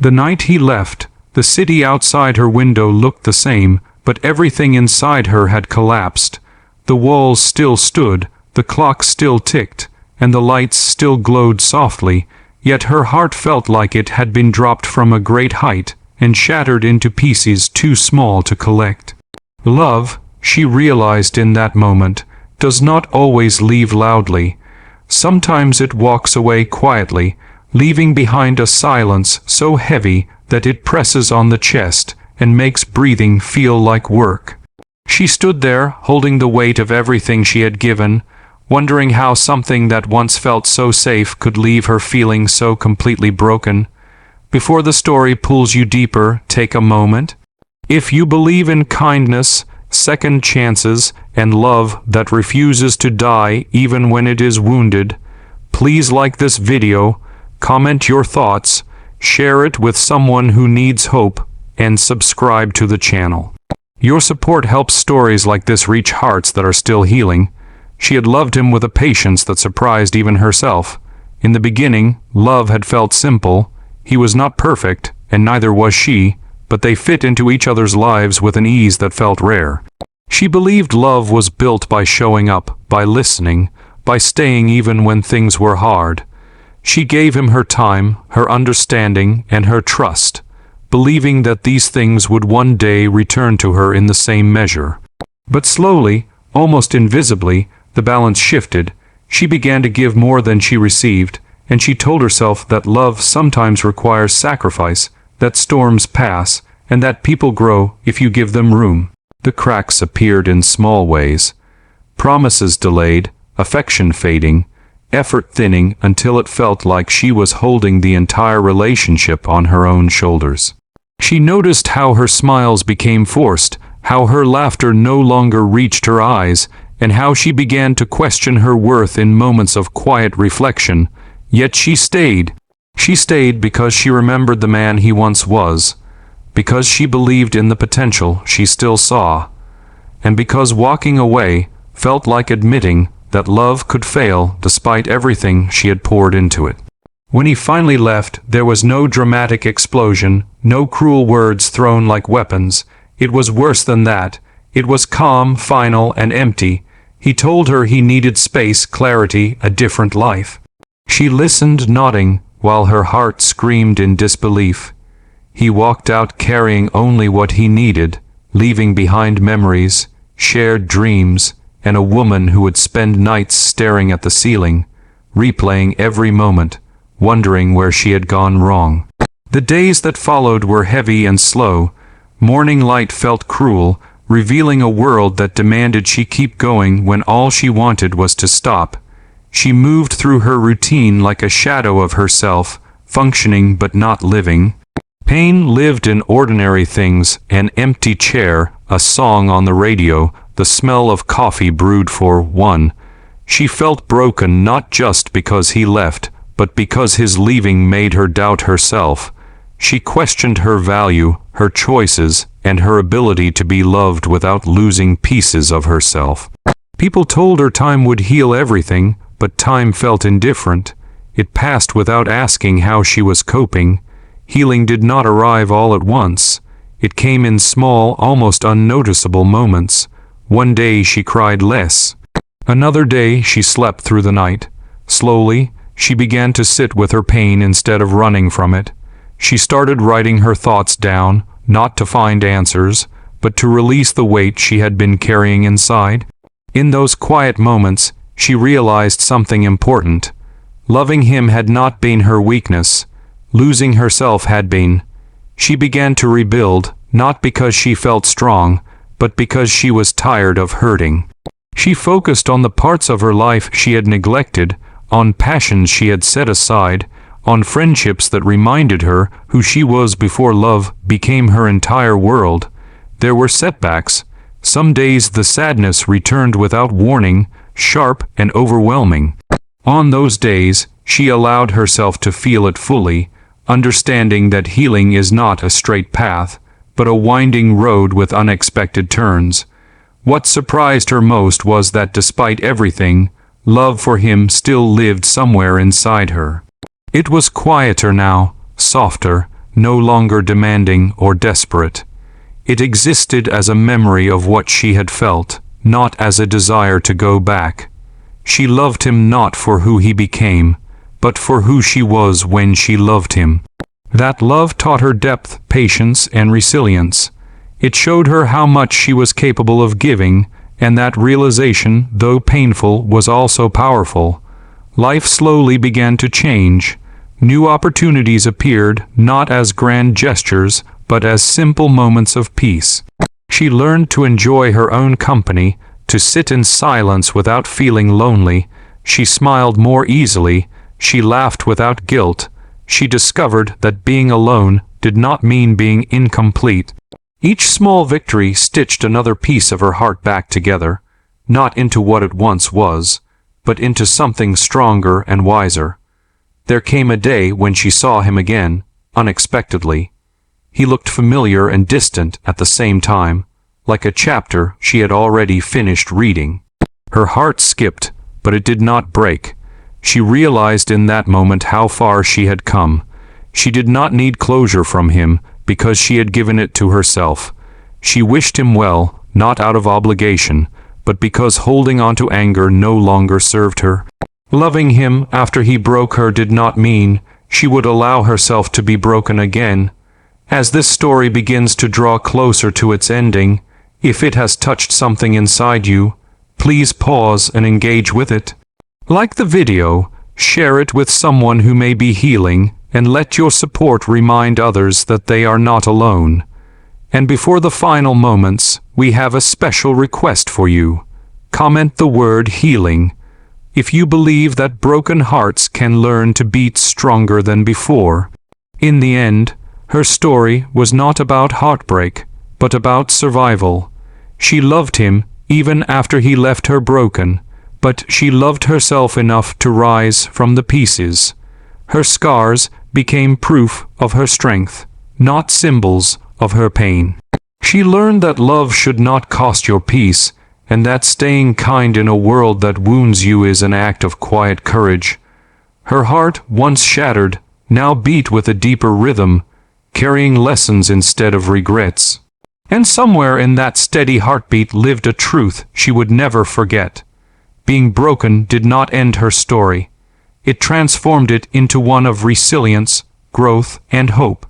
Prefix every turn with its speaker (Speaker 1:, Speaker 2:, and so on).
Speaker 1: The night he left, the city outside her window looked the same, but everything inside her had collapsed. The walls still stood, the clock still ticked, and the lights still glowed softly, yet her heart felt like it had been dropped from a great height and shattered into pieces too small to collect. Love, she realized in that moment, does not always leave loudly. Sometimes it walks away quietly, leaving behind a silence so heavy that it presses on the chest and makes breathing feel like work. She stood there, holding the weight of everything she had given, wondering how something that once felt so safe could leave her feeling so completely broken. Before the story pulls you deeper, take a moment. If you believe in kindness, second chances, and love that refuses to die even when it is wounded, please like this video, comment your thoughts, share it with someone who needs hope, and subscribe to the channel. Your support helps stories like this reach hearts that are still healing. She had loved him with a patience that surprised even herself. In the beginning, love had felt simple. He was not perfect, and neither was she, but they fit into each other's lives with an ease that felt rare. She believed love was built by showing up, by listening, by staying even when things were hard. She gave him her time, her understanding, and her trust, believing that these things would one day return to her in the same measure. But slowly, almost invisibly, the balance shifted. She began to give more than she received, and she told herself that love sometimes requires sacrifice, that storms pass, and that people grow if you give them room. The cracks appeared in small ways. Promises delayed, affection fading, effort thinning until it felt like she was holding the entire relationship on her own shoulders. She noticed how her smiles became forced, how her laughter no longer reached her eyes, and how she began to question her worth in moments of quiet reflection. Yet she stayed. She stayed because she remembered the man he once was, because she believed in the potential she still saw, and because walking away felt like admitting that love could fail despite everything she had poured into it. When he finally left, there was no dramatic explosion, no cruel words thrown like weapons. It was worse than that. It was calm, final, and empty. He told her he needed space, clarity, a different life. She listened, nodding, while her heart screamed in disbelief. He walked out carrying only what he needed, leaving behind memories, shared dreams, and a woman who would spend nights staring at the ceiling, replaying every moment, wondering where she had gone wrong. The days that followed were heavy and slow. Morning light felt cruel, revealing a world that demanded she keep going when all she wanted was to stop. She moved through her routine like a shadow of herself, functioning but not living. Pain lived in ordinary things: an empty chair, a song on the radio, the smell of coffee brewed for one. She felt broken not just because he left, but because his leaving made her doubt herself. She questioned her value, her choices, and her ability to be loved without losing pieces of herself. People told her time would heal everything, but time felt indifferent. It passed without asking how she was coping. Healing did not arrive all at once. It came in small, almost unnoticeable moments. One day she cried less. Another day she slept through the night. Slowly, she began to sit with her pain instead of running from it. She started writing her thoughts down, not to find answers, but to release the weight she had been carrying inside. In those quiet moments, she realized something important. Loving him had not been her weakness. Losing herself had been. She began to rebuild, not because she felt strong, but because she was tired of hurting. She focused on the parts of her life she had neglected, on passions she had set aside, on friendships that reminded her who she was before love became her entire world. There were setbacks. Some days the sadness returned without warning, sharp and overwhelming. On those days, she allowed herself to feel it fully, understanding that healing is not a straight path, but a winding road with unexpected turns. What surprised her most was that despite everything, love for him still lived somewhere inside her. It was quieter now, softer, no longer demanding or desperate. It existed as a memory of what she had felt, not as a desire to go back. She loved him not for who he became, but for who she was when she loved him. That love taught her depth, patience, and resilience. It showed her how much she was capable of giving, and that realization, though painful, was also powerful. Life slowly began to change. New opportunities appeared, not as grand gestures, but as simple moments of peace. She learned to enjoy her own company, to sit in silence without feeling lonely. She smiled more easily. She laughed without guilt. She discovered that being alone did not mean being incomplete. Each small victory stitched another piece of her heart back together, not into what it once was, but into something stronger and wiser. There came a day when she saw him again, unexpectedly. He looked familiar and distant at the same time, like a chapter she had already finished reading. Her heart skipped, but it did not break. She realized in that moment how far she had come. She did not need closure from him, because she had given it to herself. She wished him well, not out of obligation, but because holding on to anger no longer served her. Loving him after he broke her did not mean she would allow herself to be broken again. As this story begins to draw closer to its ending, if it has touched something inside you, please pause and engage with it. Like the video, share it with someone who may be healing, and let your support remind others that they are not alone. And before the final moments, we have a special request for you. Comment the word healing. If you believe that broken hearts can learn to beat stronger than before. In the end, her story was not about heartbreak, but about survival. She loved him even after he left her broken, but she loved herself enough to rise from the pieces. Her scars became proof of her strength, not symbols of her pain. She learned that love should not cost your peace, and that staying kind in a world that wounds you is an act of quiet courage. Her heart, once shattered, now beat with a deeper rhythm, carrying lessons instead of regrets. And somewhere in that steady heartbeat lived a truth she would never forget. Being broken did not end her story. It transformed it into one of resilience, growth, and hope.